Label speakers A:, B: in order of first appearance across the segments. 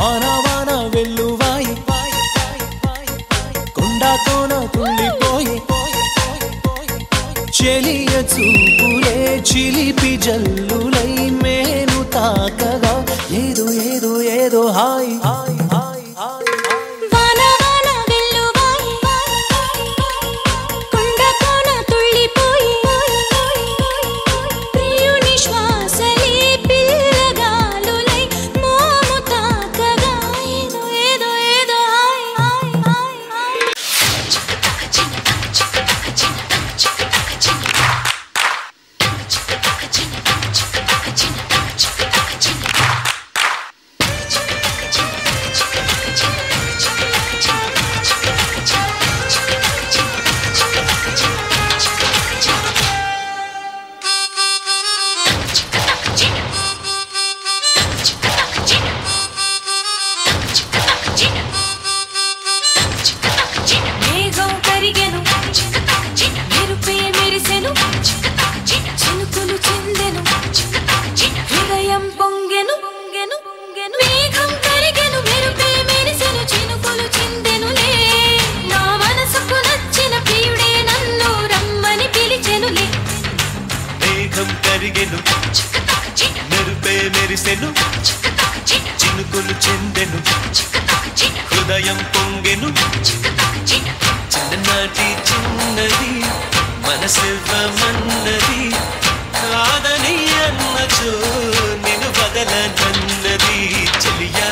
A: వాన వాన వెల్లువాయి కొండా కోన తుండిపోయి చెలియ చూపులే చిలిపి జల్లులై మేను తాకగా ఏదో ఏదో ఏదో హాయ్ హాయ్ హాయ్ హాయ్
B: వాన వాన వెల్లువాయి కొండా కోన తుండిపోయి ప్రియుని శ్వాసలే పిల్లగాలులై మోము తాకగా ఏదో ఏదో ఏదో హాయ్ హాయ్ హాయ్ హాయ్ మేఘం కరిగెను మెరుపే మెరిసెను చినుకులు చిందెను హృదయం పొంగెను మేఘం కరిగెను మెరుపే మెరిసెను చినుకులు చిందెనులే నా మనసుకు నచ్చిన ప్రియుడే నన్ను రమ్మని పిలిచెనులే
A: మేఘం కరిగెను మెరుపే మెరిసెను చినుకులు చెందెను హృదయం పొంగెను చిన్ననాటి చిన్నది మనసివ్వమన్నది కాదని అన్నచో నిన్ను వదలనన్నది చెలియా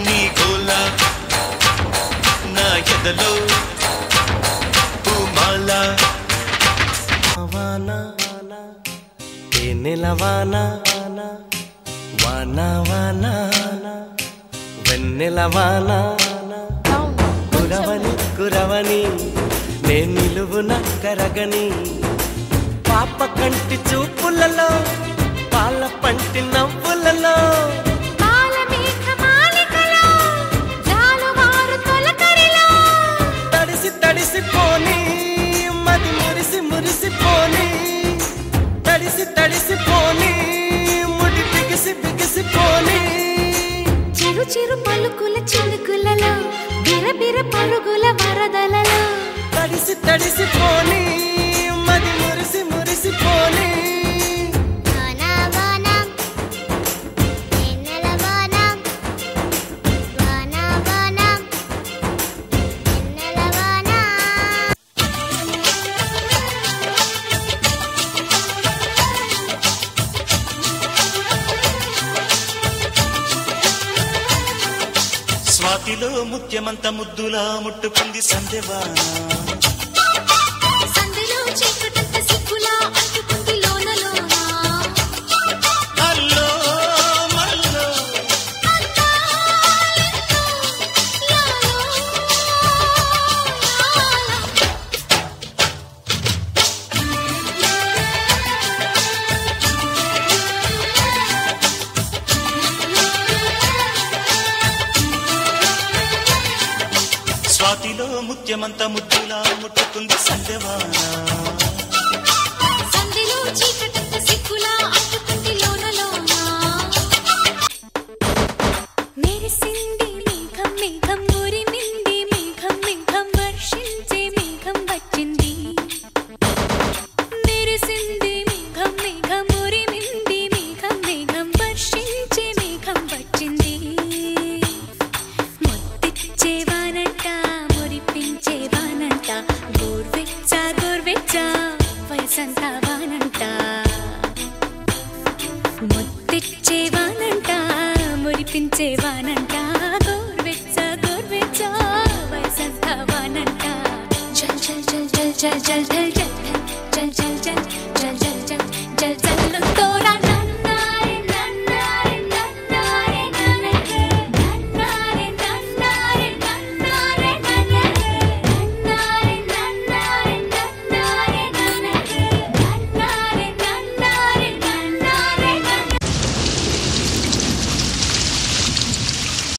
A: నీ గోల నా ఎదలో పూమాల వానా తేనెలవాన వాన వాన వెన్నెలవాన కురవని కురవని నే నిలువున కరగని పాప కంటి చూపులలో పాల పంటి నవ్వులలో తడిసి తడిసిపోని మది మురిసి మురిసిపోని తడిసి తడిసిపోని ముడి బిగిసి బిగిసిపోని
B: చిరు చిరు పలుకుల చినుకులలో బిరబిర పరుగుల వరదలలో
A: తడిసి తడిసిపోని మది మురిసి మురిసిపోని స్వాతిలో ముత్యమంత ముద్దులా ముట్టుకుంది సందెవాన
B: సందెలో చీకటంత సిగ్గులా అంటుకుంది లోన లోన
A: అల్లో మల్లో స్వాతిలో ముత్యమంత ముద్దులా ముట్టుకుంది సందెవాన
B: సందెలో చీకటంత సిగ్గులా అంటుకుంది లోన లోన మెరిసింది మేఘం మేఘం ఉరిమింది మేఘం మేఘం వర్షించే మేఘం వచ్చింది మెరిసింది మేఘం మేఘం ఉరిమింది మేఘం మేఘం వర్షించే మేఘం వచ్చింది ముద్దిచ్చేవానంట మురిపించేవానంట గోర్వెచ్చా గోర్వెచ్చా వయసంతా వానంట ముద్దిచ్చేవానంట మురిపించేవానంట గోర్వెచ్చా గోర్వెచ్చా వయసంతా వానంట చల్ చల్ చల్ చల్ చల్ చల్ చల్ చల్ చల్ చల్